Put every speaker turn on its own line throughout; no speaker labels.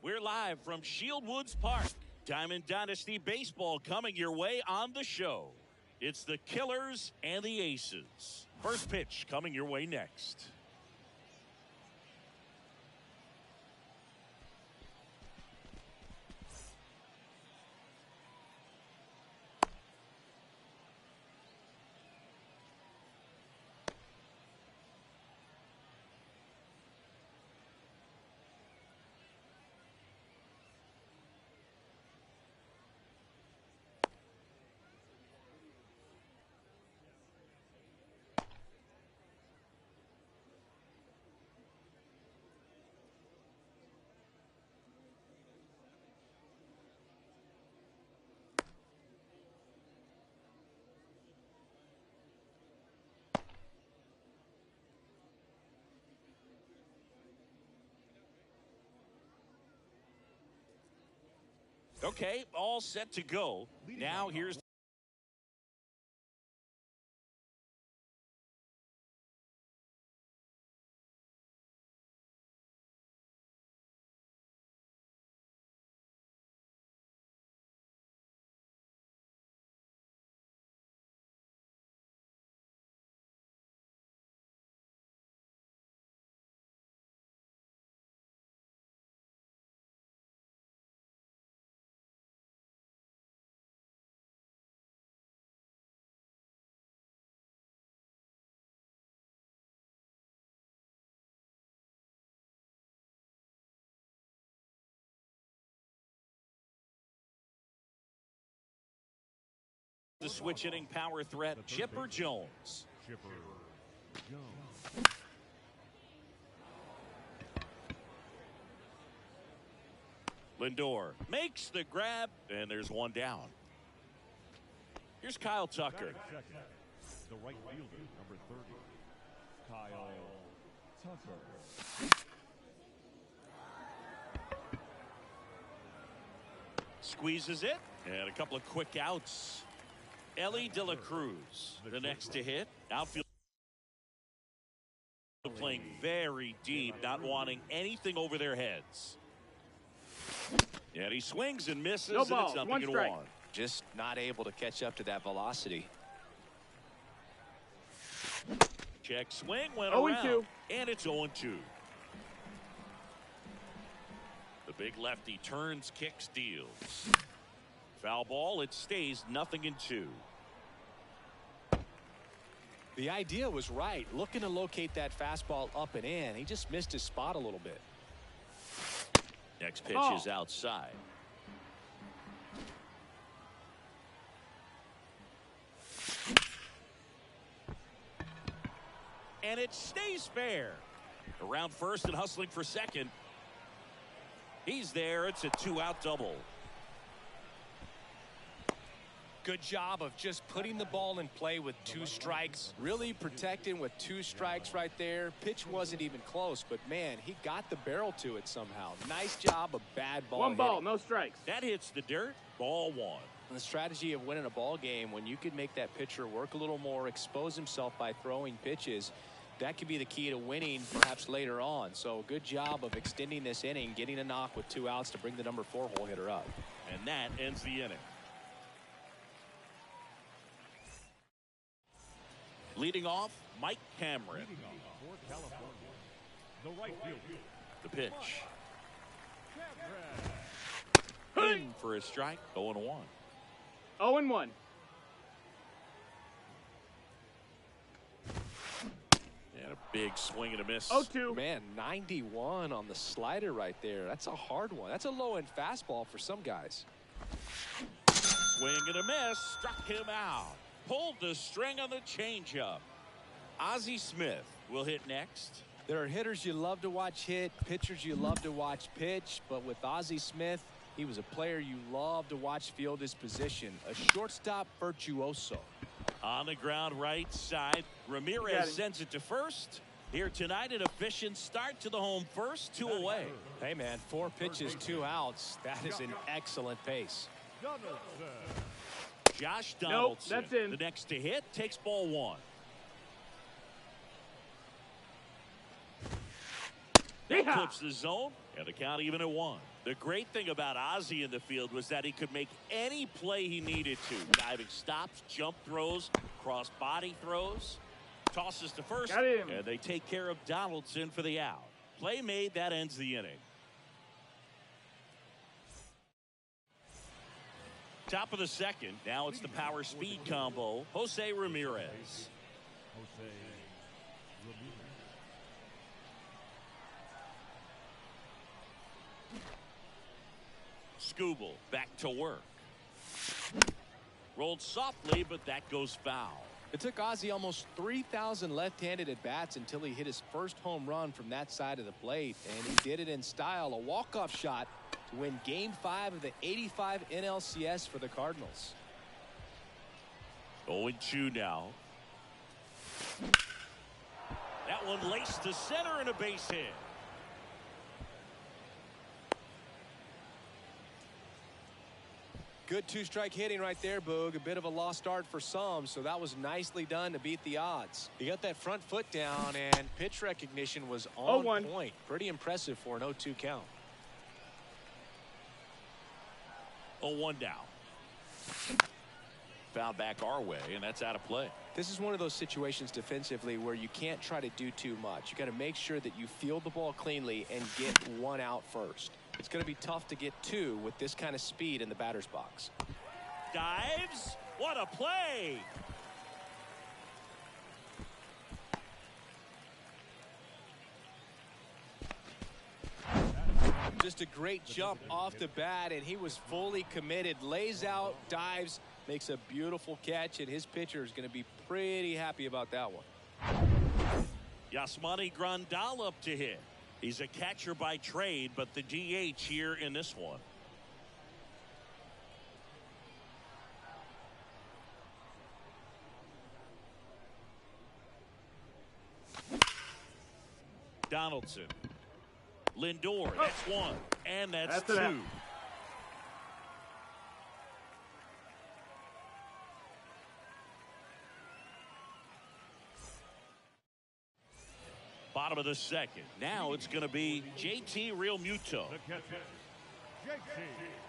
We're live from Shield Woods Park. Diamond Dynasty Baseball coming your way on the show. It's the Killers and the Aces. First pitch coming your way next. Okay, all set to go. Now here's the switch hitting power threat, Chipper Jones. Lindor makes the grab, and there's one down. Here's Kyle Tucker.
The right fielder, number 30, Kyle Tucker.
Squeezes it, and a couple of quick outs. Ellie De La Cruz, the next to hit. Outfield playing very deep, not wanting anything over their heads. And he swings and misses,
No ball,
and it's
one
nothing
strike.
to one.
Just not able to catch up to that velocity.
Check swing, went
0-2.
around, and it's 0-2. The big lefty turns, kicks, deals. Foul ball, it stays 0-2.
The idea was right, looking to locate that fastball up and in. He just missed his spot a little bit.
Next pitch is outside. And it stays fair. Around first and hustling for second. He's there. It's a 2-out double.
Good job of just putting the ball in play with 2 strikes. Really protecting with 2 strikes right there. Pitch wasn't even close, but man, he got the barrel to it somehow. Nice job of bad ball
One ball,
hitting.
no strikes.
That hits the dirt. Ball 1.
The strategy of winning a ball game, when you can make that pitcher work a little more, expose himself by throwing pitches, that could be the key to winning perhaps later on. So good job of extending this inning, getting a knock with 2 outs to bring the number 4 hole hitter up.
And that ends the inning. Leading off, Mike Cameron.
Leading off for California, the right fielder,
The pitch.
Cameron.
In for a strike. 0-1.
0-1.
And a big swing and a miss.
0-2.
Man, 91 on the slider right there. That's a hard one. That's a low-end fastball for some guys.
Swing and a miss. Struck him out. Pulled the string on the changeup. Ozzie Smith will hit next.
There are hitters you love to watch hit, pitchers you love to watch pitch, but with Ozzie Smith, he was a player you love to watch field his position, a shortstop virtuoso.
On the ground right side, Ramirez sends it to first. Here tonight, an efficient start to the home first, 2 away.
Hey man, 4 pitches, 2 outs. That is an excellent pace.
Donaldson.
Josh Donaldson,
that's in.
the next to hit, takes ball 1. That
Yeehaw!
clips the zone, and the count even at 1. The great thing about Ozzie in the field was that he could make any play he needed to. Diving stops, jump throws, cross body throws. Tosses to first,
Got him.
and they take care of Donaldson for the out. Play made, that ends the inning. Top of the second. Now it's the power speed combo. Jose Ramirez.
Jose Ramirez.
Skubal back to work. Rolled softly, but that goes foul.
It took Ozzie almost 3,000 left-handed at-bats until he hit his first home run from that side of the plate, and he did it in style, a walk-off shot to win Game 5 of the '85 NLCS for the Cardinals.
0-2 now. That one laced to center and a base hit.
Good two-strike hitting right there, Boog. A bit of a lost start for some, so that was nicely done to beat the odds. He got that front foot down, and pitch recognition was on
0-1.
point. Pretty impressive for an 0-2 count.
0-1 down. Foul back our way, and that's out of play.
This is one of those situations defensively where you can't try to do too much. You got to make sure that you field the ball cleanly and get one out first. It's going to be tough to get two with this kind of speed in the batter's box.
Dives. What a play.
Just a great jump off the bat, and he was fully committed. Lays out, dives, makes a beautiful catch, and his pitcher is going to be pretty happy about that one.
Yasmani Grandal up to hit. He's a catcher by trade, but the DH here in this one. Donaldson. Lindor, that's one, and that's two.
That.
Bottom of the second. Now it's going to be JT Realmuto.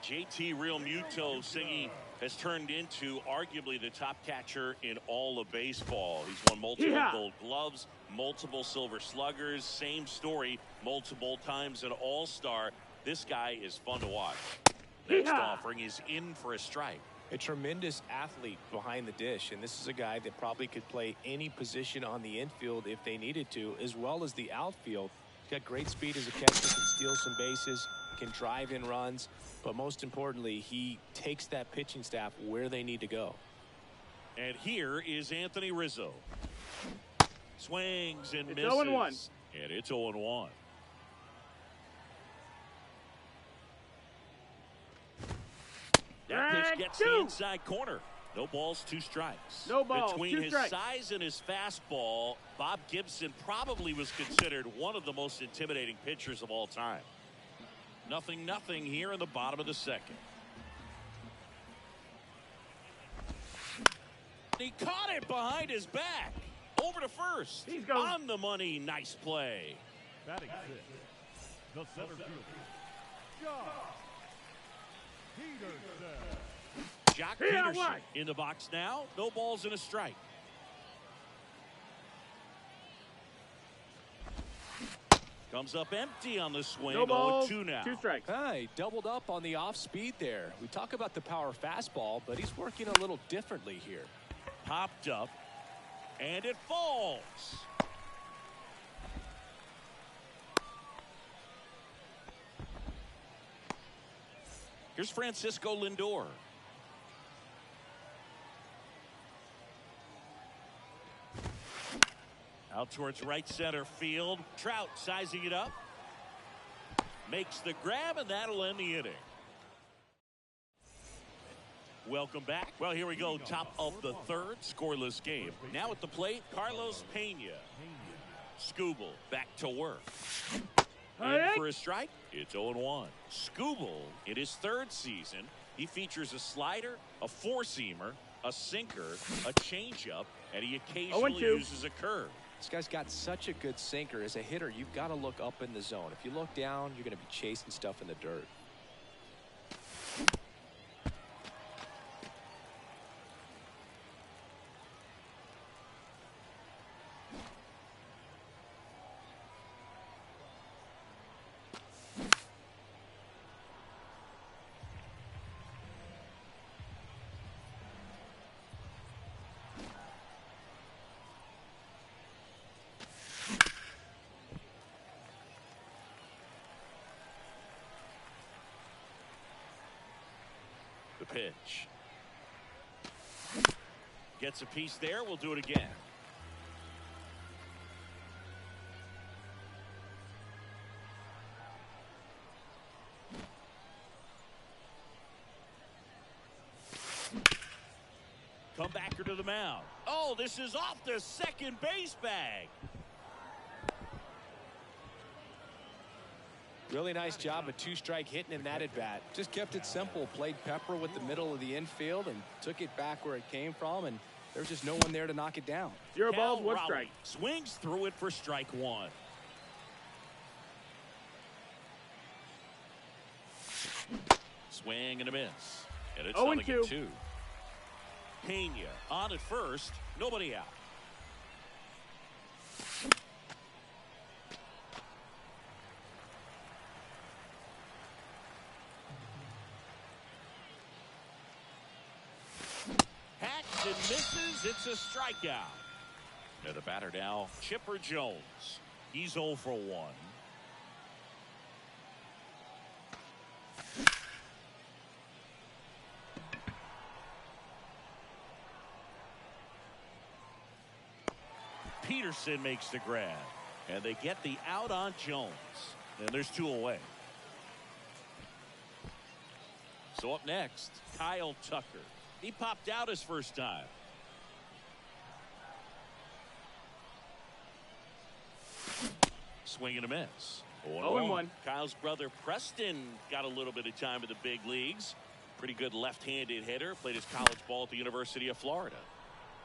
JT Realmuto, Singy, has turned into arguably the top catcher in all of baseball. He's won multiple Gold Gloves, multiple Silver Sluggers. Same story, multiple times an All-Star. This guy is fun to watch. Next offering is in for a strike.
A tremendous athlete behind the dish, and this is a guy that probably could play any position on the infield if they needed to, as well as the outfield. He's got great speed as a catcher, can steal some bases, can drive in runs, but most importantly, he takes that pitching staff where they need to go.
And here is Anthony Rizzo. Swings and misses.
0-1.
And it's 0-1. That pitch gets the inside corner. No balls, two strikes.
No balls,
Between
two
his
strikes.
size and his fastball, Bob Gibson probably was considered one of the most intimidating pitchers of all time. 0-0 here in the bottom of the second. He caught it behind his back. Over to first.
He's going.
On the money. Nice play.
Batting six, the center fielder,
Jock Peterson in the box now. No balls and a strike. Comes up empty on the swing.
No balls,
0-2 now.
two strikes.
He doubled up on the off speed there. We talk about the power fastball, but he's working a little differently here.
Popped up, and it falls. Here's Francisco Lindor. Out towards right center field. Trout sizing it up. Makes the grab, and that'll end the inning. Welcome back. Well, here we go. Top of the third. Scoreless game. Now at the plate, Carlos Pena. Skubal back to work. In for a strike. It's 0-1. Skubal, in his third season, he features a slider, a four-seamer, a sinker, a changeup, and he occasionally uses a curve.
This guy's got such a good sinker. As a hitter, you've got to look up in the zone. If you look down, you're going to be chasing stuff in the dirt.
Pitch. Gets a piece there. We'll do it again. Comebacker to the mound. Oh, this is off the second base bag.
Really nice job of two-strike hitting in that at-bat. Just kept it simple. Played pepper with the middle of the infield and took it back where it came from, and there's just no one there to knock it down.
0 balls, 1 strike.
Swings through it for strike 1. Swing and a miss. And it's 0-2. Pena on at first. Nobody out. Hacks and misses. It's a strikeout. And the batter now, Chipper Jones. He's 0 for 1. Peterson makes the grab, and they get the out on Jones, and there's 2 away. So up next, Kyle Tucker. He popped out his first time. Swing and a miss.
0-1.
Kyle's brother Preston got a little bit of time in the big leagues. Pretty good left-handed hitter. Played his college ball at the University of Florida.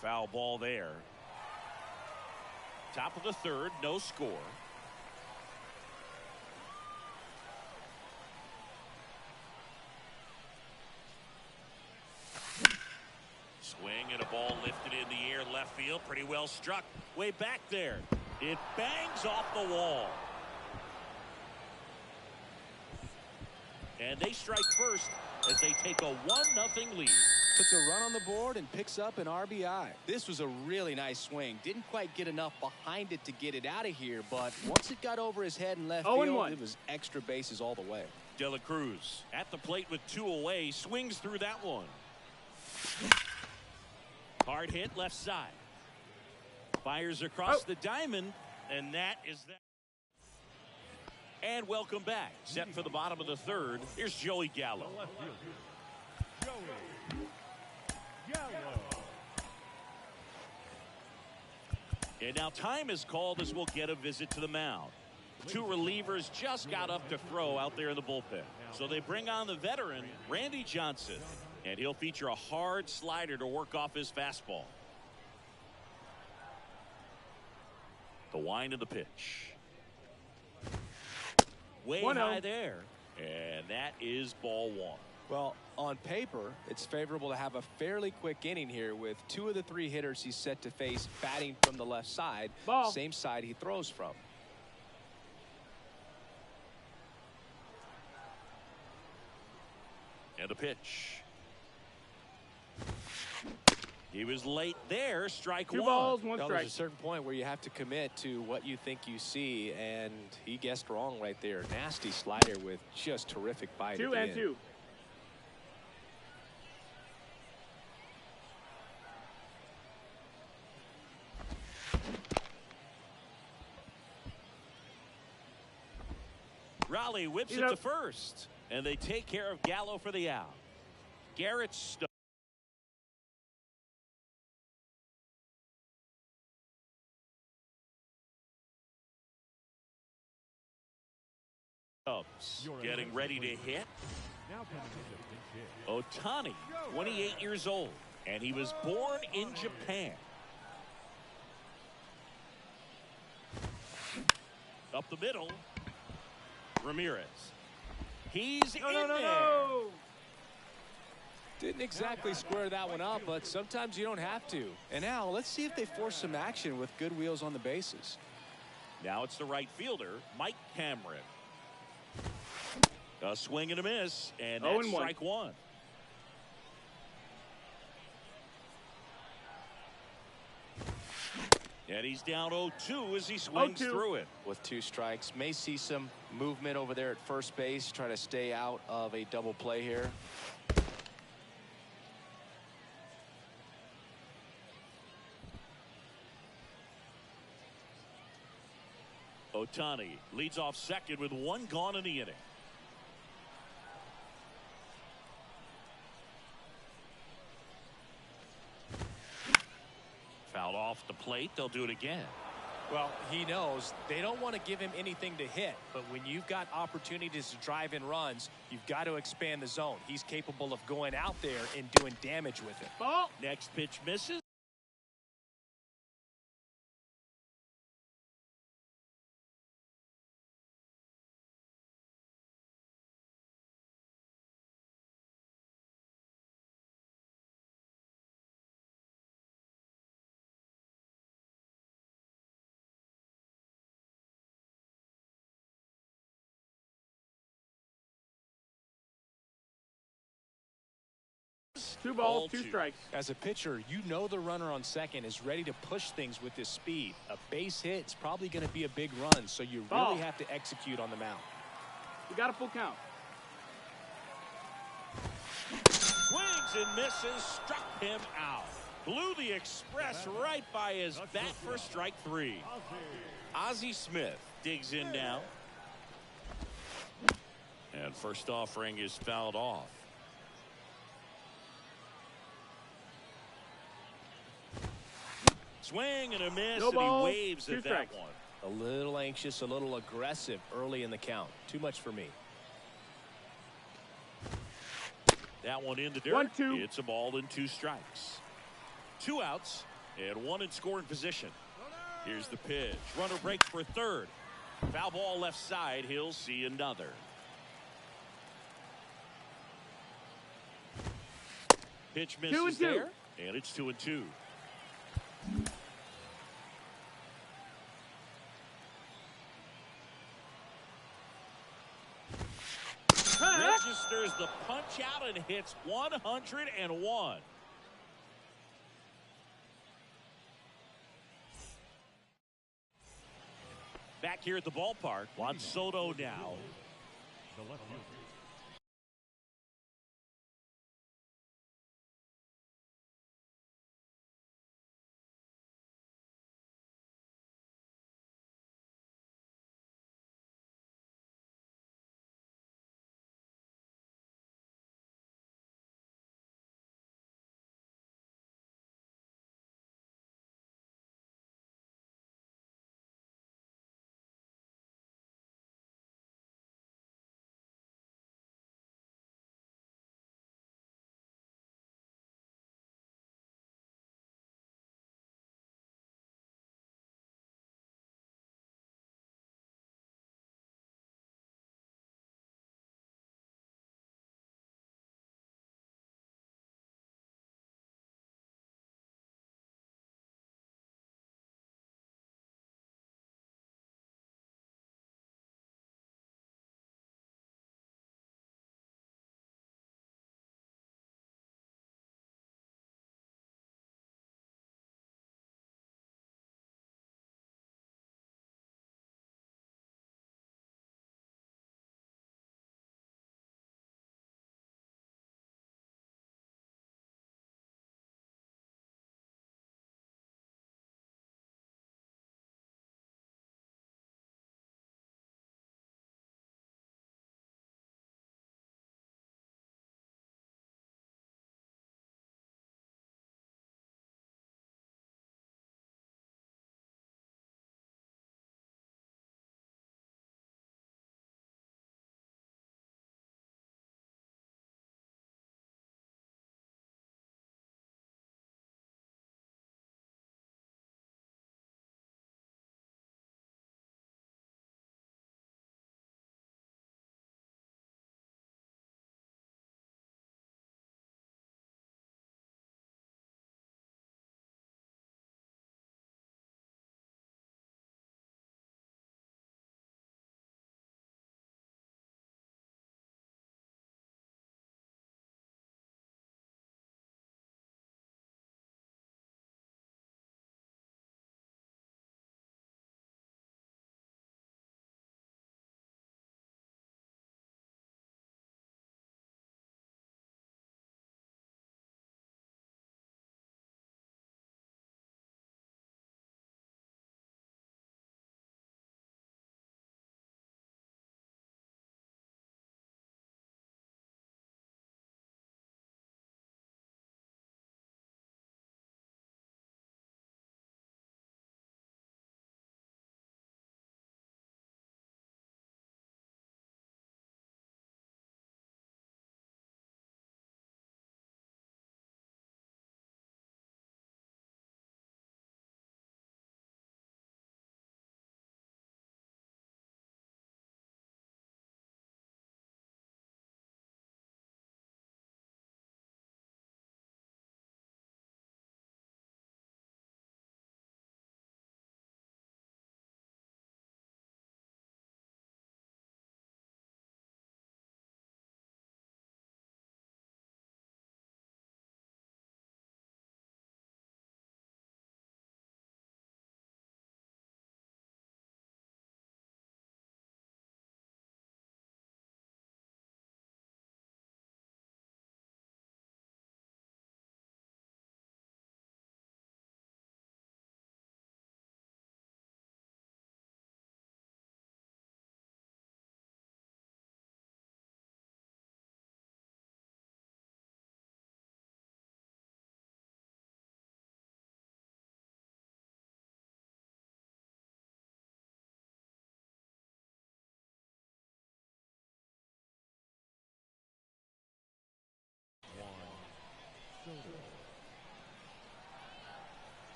Foul ball there. Top of the 3rd, no score. Swing and a ball lifted in the air left field. Pretty well struck. Way back there. It bangs off the wall. And they strike first as they take a 1-0 lead.
Puts a run on the board and picks up an RBI. This was a really nice swing. Didn't quite get enough behind it to get it out of here, but once it got over his head in left field, it was extra bases all the way.
De La Cruz at the plate with 2 away. Swings through that one. Hard hit left side. Fires across the diamond, and that is that. And welcome back. Set for the bottom of the 3rd. Here's Joey Gallo. And now time is called as we'll get a visit to the mound. 2 relievers just got up to throw out there in the bullpen. So they bring on the veteran, Randy Johnson. And he'll feature a hard slider to work off his fastball. The wind of the pitch. Way high there. And that is ball 1.
Well, on paper, it's favorable to have a fairly quick inning here with 2 of the 3 hitters he's set to face batting from the left side.
Ball.
Same side he throws from.
And the pitch. He was late there. Strike 1.
2 balls, 1
Well,
strike.
there's a certain point where you have to commit to what you think you see, and he guessed wrong right there. Nasty slider with just terrific bite.
2 and 2.
Raleigh whips it to first, and they take care of Gallo for the out. Garrett Stubbs. Getting ready to hit. Ohtani, 28 years old, and he was born in Japan. Up the middle, Ramirez. He's in there.
Didn't exactly square that one up, but sometimes you don't have to. And now let's see if they force some action with good wheels on the bases.
Now it's the right fielder, Mike Cameron. A swing and a miss, and that's strike 1. And he's down 0-2 as he swings through it.
With 2 strikes, may see some movement over there at first base, try to stay out of a double play here.
Ohtani leads off second with 1 gone in the inning. Fouled off the plate. They'll do it again.
Well, he knows they don't want to give him anything to hit, but when you've got opportunities to drive in runs, you've got to expand the zone. He's capable of going out there and doing damage with it.
Ball.
Next pitch misses.
Two balls, two strikes.
As a pitcher, you know the runner on second is ready to push things with his speed. A base hit is probably going to be a big run, so you
Ball.
really have to execute on the mound.
You got a full count.
Swings and misses, struck him out. Blew the express right by his bat for strike three. Ozzie Smith digs in now. And first offering is fouled off. Swing and a miss,
No
and
balls,
he waves
two
at that
strikes.
one.
A little anxious, a little aggressive early in the count. Too much for me.
That one in the dirt.
1-2.
It's a ball and two strikes. Two outs and one in scoring position. Here's the pitch. Runner breaks for third. Foul ball left side. He'll see another. Pitch misses
2-2.
there, and it's 2-2. Registers the punch out and hits 101. Back here at the ballpark, Juan Soto now.
The left fielder.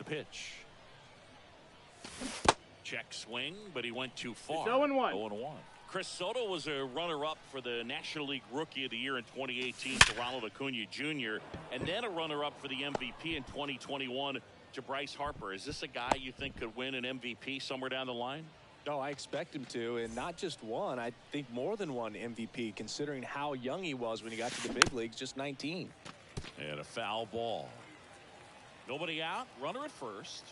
pitch. Check swing, but he went too far.
It's 0-1.
0-1. Chris Soto was a runner-up for the National League Rookie of the Year in 2018 to Ronald Acuna Jr. and then a runner-up for the MVP in 2021 to Bryce Harper. Is this a guy you think could win an MVP somewhere down the line?
No, I expect him to, and not just one. I think more than one MVP, considering how young he was when he got to the big leagues, just 19.
And a foul ball. Nobody out. Runner at first.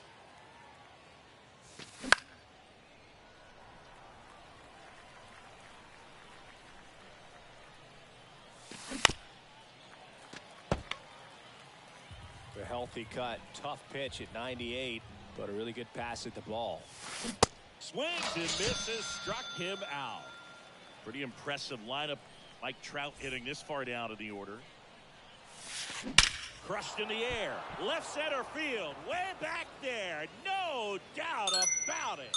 A healthy cut, tough pitch at 98, but a really good pass at the ball.
Swings and misses, struck him out. Pretty impressive lineup. Mike Trout hitting this far down in the order. Crushed in the air. Left center field. Way back there. No doubt about it.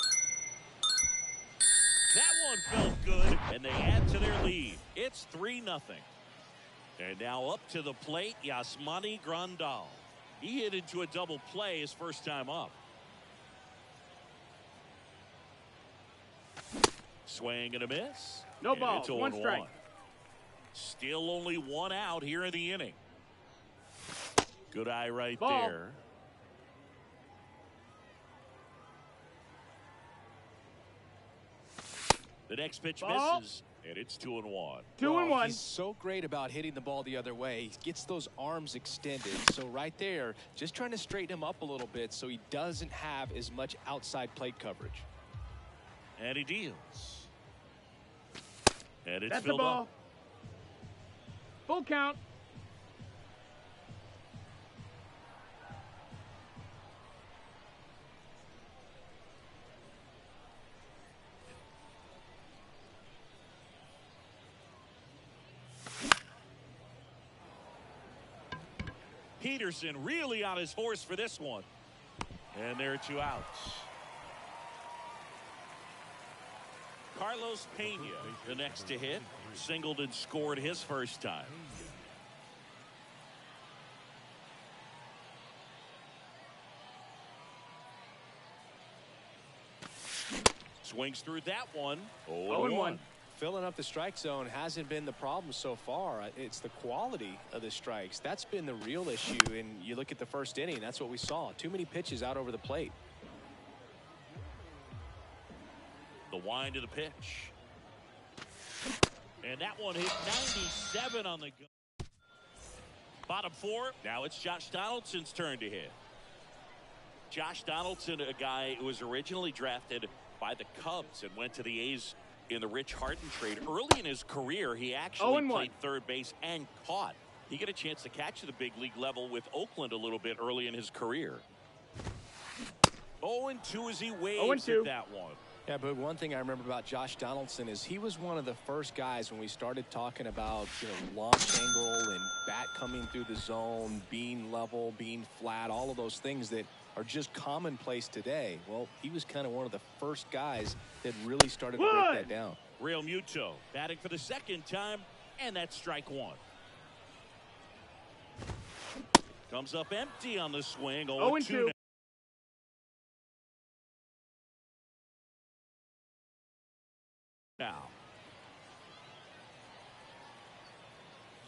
That one felt good, and they add to their lead. It's 3-0. And now up to the plate, Yasmani Grandal. He hit into a double play his first time up. Swing and a miss.
No
And
ball.
it's
1 strike.
0-1. Still only 1 out here in the inning. Good eye right
Ball.
there. The next pitch
Ball.
misses, and it's 2-1.
2-1.
He's so great about hitting the ball the other way. He gets those arms extended. So right there, just trying to straighten him up a little bit so he doesn't have as much outside plate coverage.
And he deals. And it's
That's the
filled
ball.
up.
Full count.
Peterson really on his horse for this one. And there are 2 outs. Carlos Pena, the next to hit. Singled and scored his first time. Swings through that one. 0-1.
Filling up the strike zone hasn't been the problem so far. It's the quality of the strikes. That's been the real issue. And you look at the first inning, that's what we saw. Too many pitches out over the plate.
The wind to the pitch. And that one hit 97 on the go. Bottom 4. Now it's Josh Donaldson's turn to hit. Josh Donaldson, a guy who was originally drafted by the Cubs and went to the A's in the Rich Harden trade. Early in his career, he actually played third base and caught. He got a chance to catch the big league level with Oakland a little bit early in his career. 0-2 as he waves at that one.
Yeah, but one thing I remember about Josh Donaldson is he was one of the first guys when we started talking about, launch angle and bat coming through the zone, being level, being flat, all of those things that are just commonplace today. Well, he was kind of one of the first guys that really started to break that down.
Real Muto batting for the second time, and that's strike 1. Comes up empty on the swing. 0-2 now.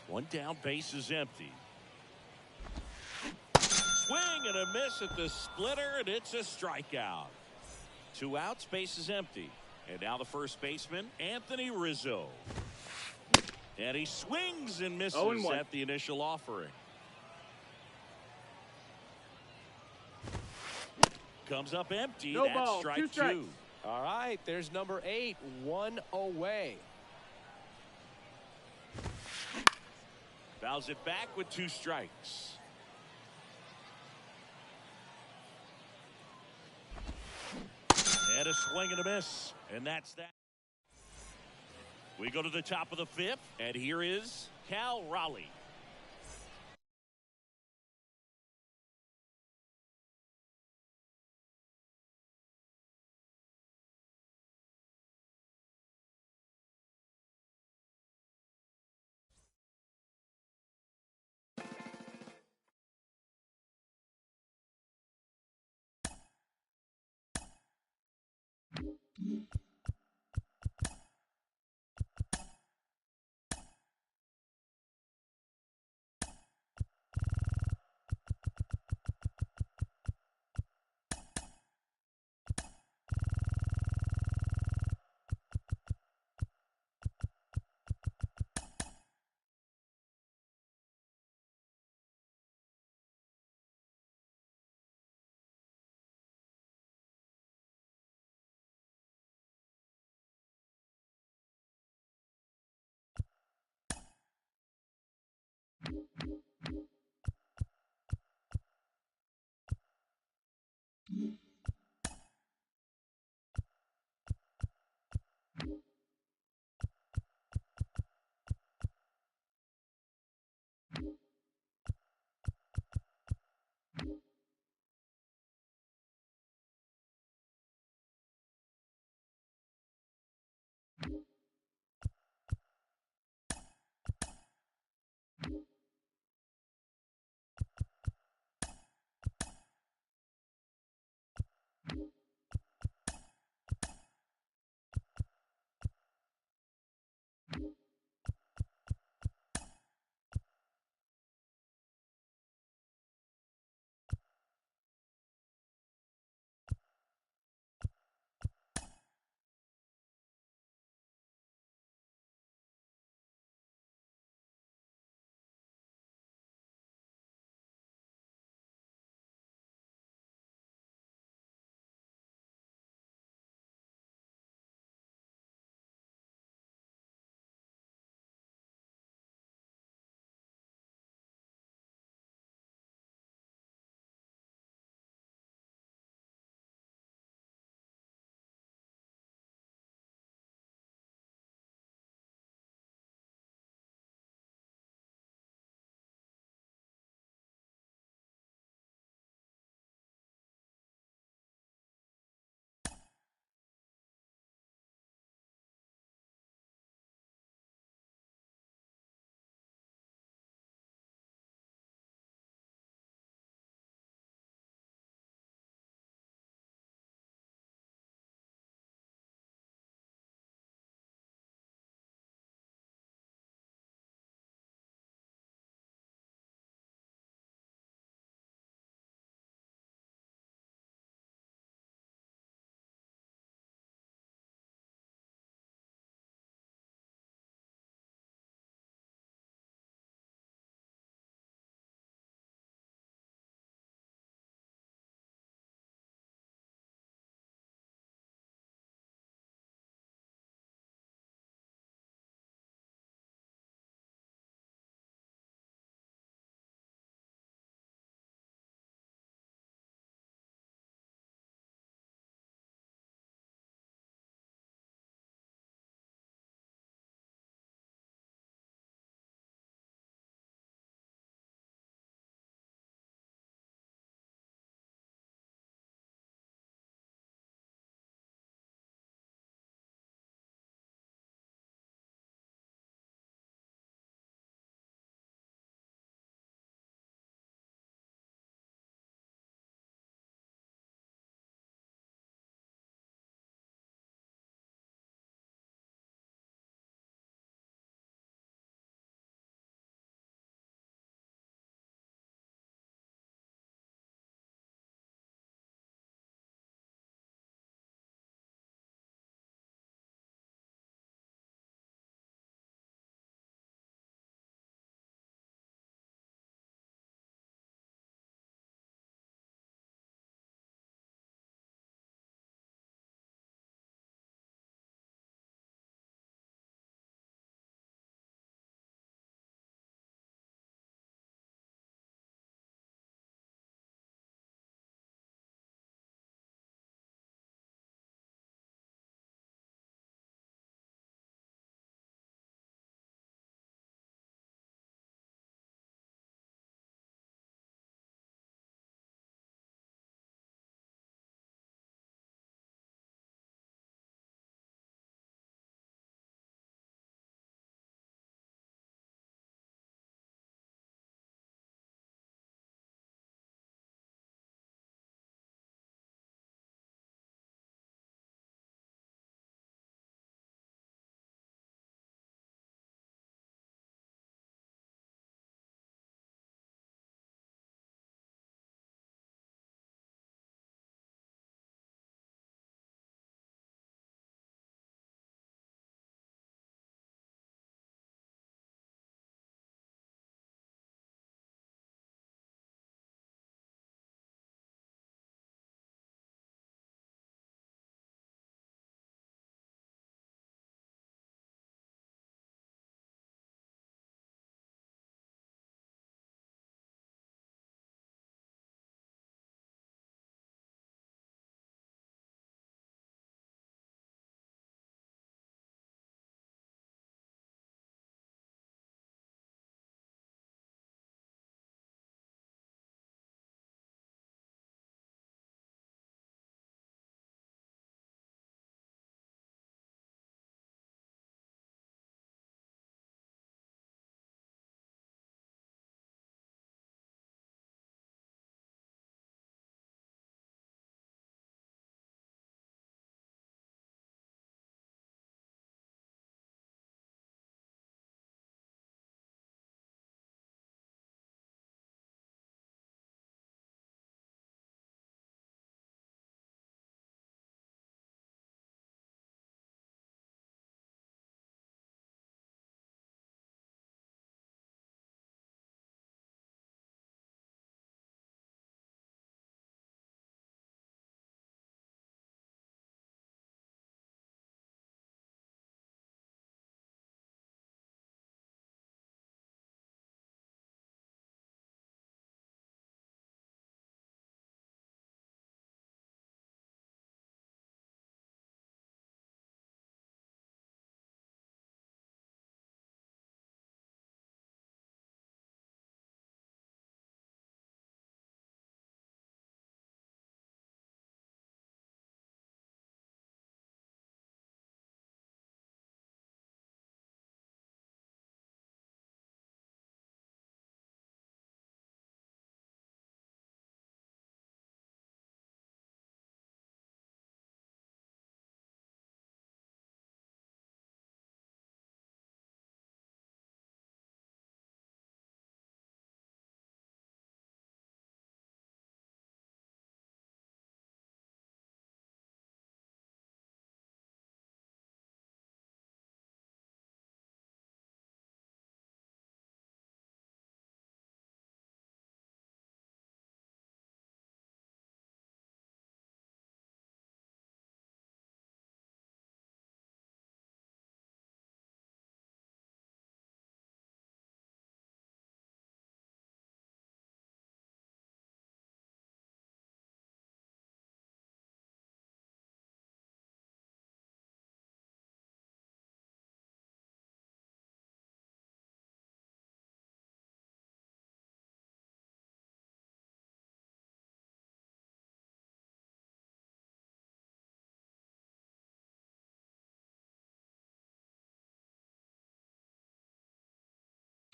One down, base is empty. Swing and a miss at the splitter, and it's a strikeout. 2 outs, base is empty. And now the first baseman, Anthony Rizzo. And he swings and misses at the initial offering. Comes up empty.
No
That's
ball,
strike
2 strikes.
2.
All right, there's number 8, 1 away.
Fouls it back with 2 strikes. And a swing and a miss. And that's that. We go to the top of the 5th, and here is Cal Raleigh.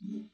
you